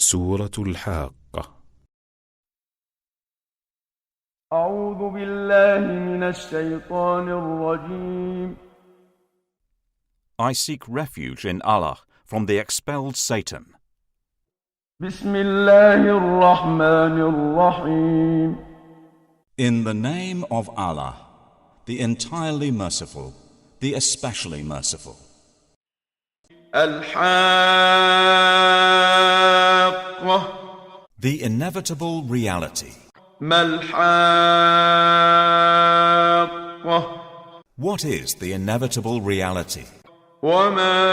سورة الحاقة. أعوذ بالله من الشيطان الرجيم. I seek refuge in Allah from the expelled Satan. بسم الله الرحمن الرحيم. In the name of Allah, the entirely merciful, the especially merciful. الحاقة. The inevitable reality. ما الحاقة. What is the inevitable reality? وما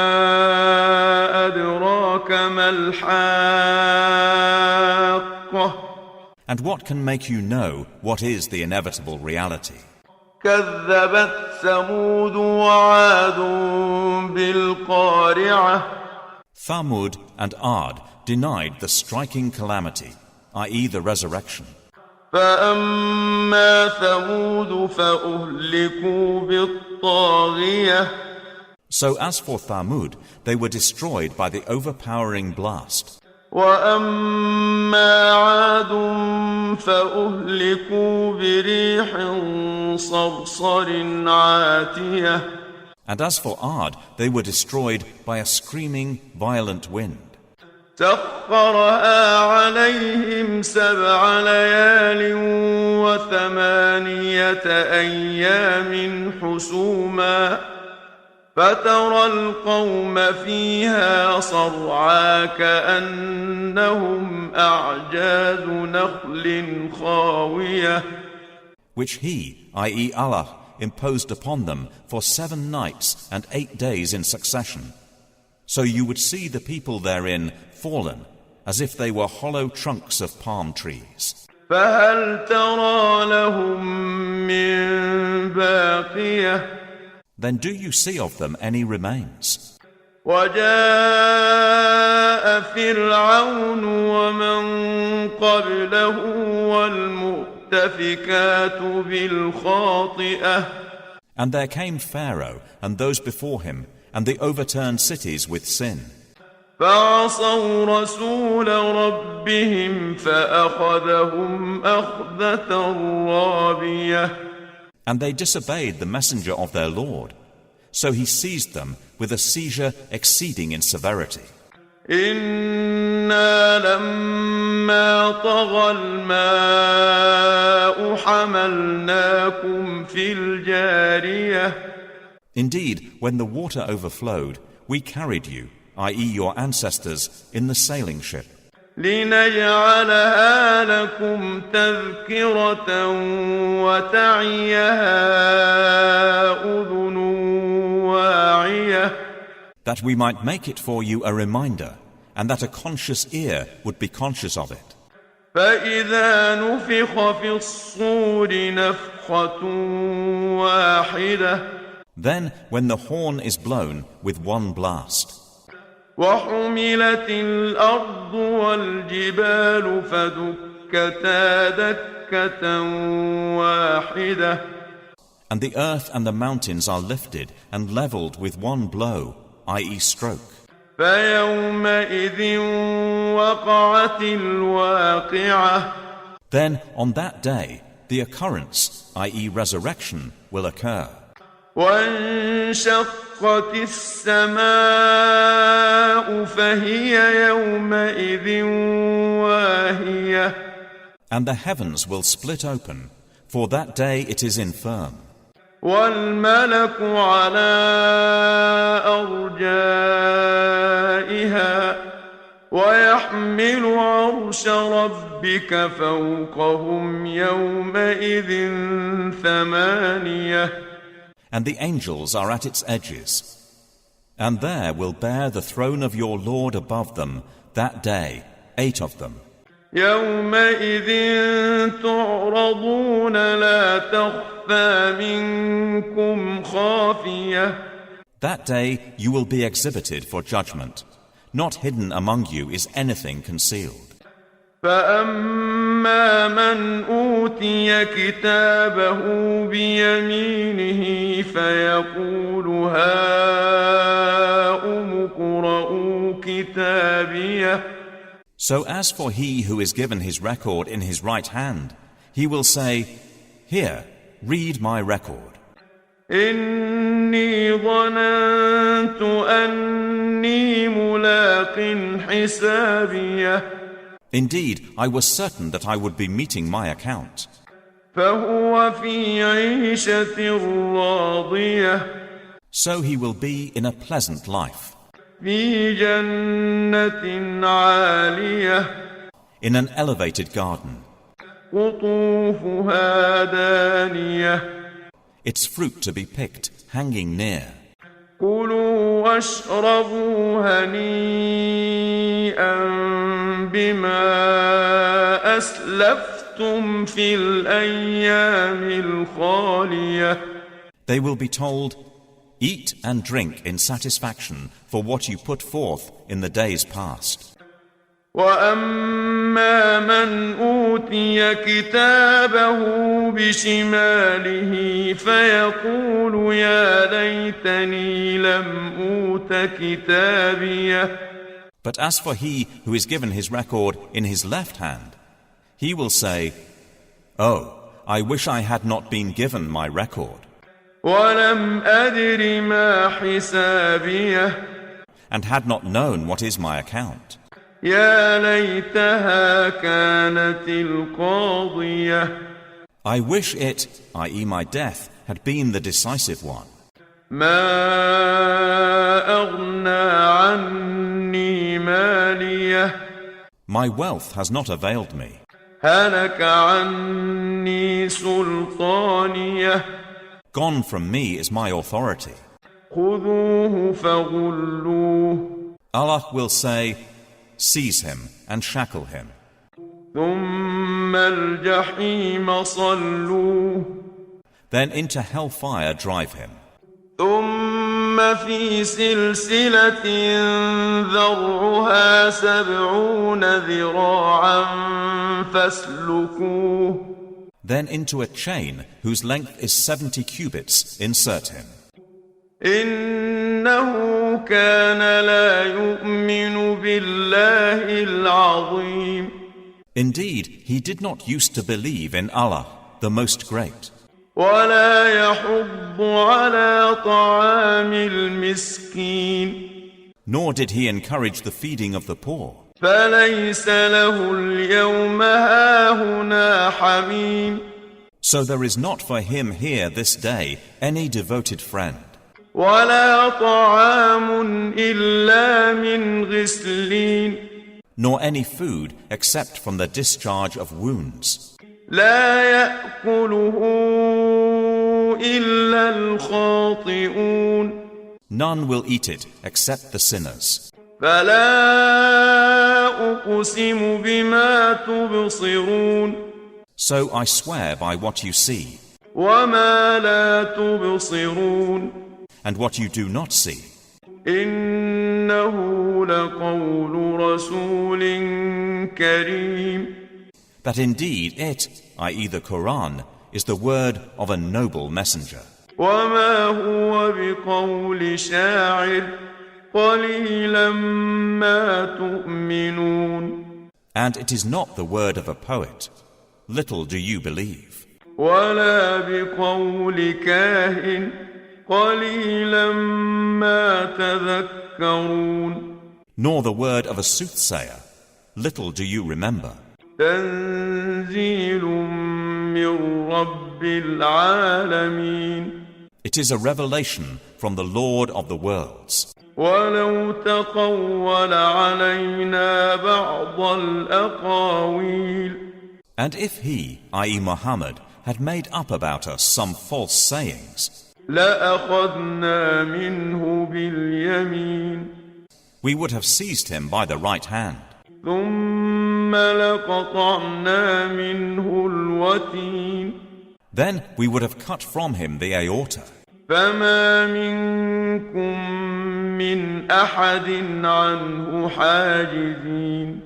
أدراك ما الحاقة. And what can make you know what is the inevitable reality? كذبت ثمود وعاد بالقارعة. Thamud and Ad denied the striking calamity, i.e. the resurrection. فأما ثمود فأهلكوا بالطاغية. So as for Thamud, they were destroyed by the overpowering blast. وأما عاد فأهلكوا بريح صرصر عاتية. And as for Ad, they were destroyed by a screaming, violent wind. سخرها عليهم 7 ليال و8 أيام حسوما فترى القوم فيها صرعى كأنهم أعجاز نخل خاوية. Which he, i.e. Allah, imposed upon them for 7 nights and 8 days in succession. So you would see the people therein fallen, as if they were hollow trunks of palm trees. فهل ترى لهم من باقية. Then do you see of them any remains? وجاء فرعون ومن قبله والمؤتفكات بالخاطئة. And there came Pharaoh and those before him, and the overturned cities with sin. فعصوا رسول ربهم فأخذهم أخذة رابية. And they disobeyed the messenger of their Lord. So he seized them with a seizure exceeding in severity. إنا لما طغى الماء حملناكم في الجارية. Indeed, when the water overflowed, we carried you, i.e. your ancestors, in the sailing ship. لنجعلها لكم تذكرة وتعيها أذن واعية. That we might make it for you a reminder, and that a conscious ear would be conscious of it. فإذا نفخ في الصور نفخة واحدة. Then, when the horn is blown with one blast, وحملت الأرض والجبال فدكتا دكة واحدة. and the earth and the mountains are lifted and leveled with one blow, i.e. stroke. فيومئذ وقعت الواقعة. Then, on that day, the occurrence, i.e. resurrection, will occur. وانشقت السماء فهي يومئذ واهية. And the heavens will split open, for that day it is infirm. والملك على أرجائها ويحمل عرش ربك فوقهم يومئذ 8. And the angels are at its edges. And there will bear the throne of your Lord above them that day, 8 of them. يومئذ تعرضون لا تخفى منكم خافية. That day you will be exhibited for judgment. Not hidden among you is anything concealed. فأما من أوتي كتابه بيمينه فيقول هاؤم اقرءوا كتابيه. So as for he who is given his record in his right hand, he will say, "Here, read my record." إني ظننت أني ملاق حسابيه. Indeed, I was certain that I would be meeting my account. فهو في عيشة راضية. So he will be in a pleasant life, في جنة عالية. in an elevated garden, قطوفها دانية. its fruit to be picked, hanging near. كلوا واشربوا هنيئا بما أسلفتم في الأيام الخالية. They will be told, "Eat and drink in satisfaction for what you put forth in the days past." وأما من أوتي كتابه بشماله فيقول يا ليتني لم أوت كتابيه. But as for he who is given his record in his left hand, he will say, "Oh, I wish I had not been given my record, ولم أدر ما حسابيه. and had not known what is my account. يا ليتها كانت القاضية. I wish it, i.e. my death, had been the decisive one. ما أغنى عني ماليه. My wealth has not availed me. هلك عني سلطانيه. Gone from me is my authority. خذوه فغلوه. Allah will say, "Seize him and shackle him. ثم الجحيم صلوه. Then into hellfire drive him. ثم في سلسلة ذرعها 70 ذراعا فاسلكوه. Then into a chain whose length is 70 cubits insert him. إنه كان لا يؤمن بالله العظيم. Indeed, he did not used to believe in Allah, the Most Great, ولا يحض على طعام المسكين. nor did he encourage the feeding of the poor. فليس له اليوم هاهنا حميم. So there is not for him here this day any devoted friend, ولا طعام إلا من غسلين. nor any food except from the discharge of wounds. لا يأكله إلا الخاطئون. None will eat it except the sinners. فلا أقسم بما تبصرون. So I swear by what you see, وما لا تبصرون. and what you do not see, إنه لقول رسول كريم. that indeed it, i.e. the Quran, is the word of a noble messenger. وما هو بقول شاعر قليلا ما تؤمنون. And it is not the word of a poet. Little do you believe. ولا بقول كاهن قليلا ما تذكرون. Nor the word of a soothsayer. Little do you remember. تنزيل من رب العالمين. It is a revelation from the Lord of the worlds. ولو تقول علينا بعض الأقاويل. And if he, i.e. Mohammed, had made up about us some false sayings, لأخذنا منه باليمين. we would have seized him by the right hand, ثم لقطعنا منه الوتين. then we would have cut from him the aorta. فما منكم من أحد عنه حاجزين.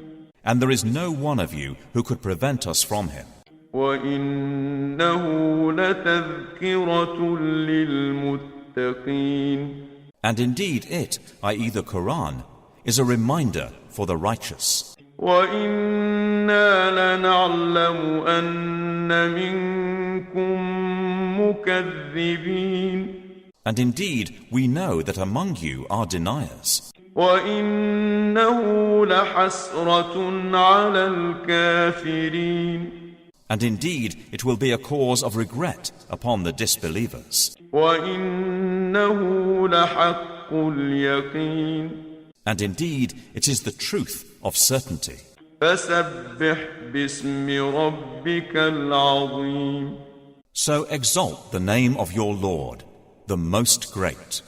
And there is no one of you who could prevent us from him. وإنه لتذكرة للمتقين. And indeed it, i.e. the Quran, is a reminder for the righteous. وإنا لنعلم أن منكم مكذبين. And indeed, we know that among you are deniers. وإنه لحسرة على الكافرين. And indeed, it will be a cause of regret upon the disbelievers. وإنه لحق اليقين. And indeed, it is the truth of certainty. فسبح باسم ربك العظيم. So exalt the name of your Lord, the Most Great.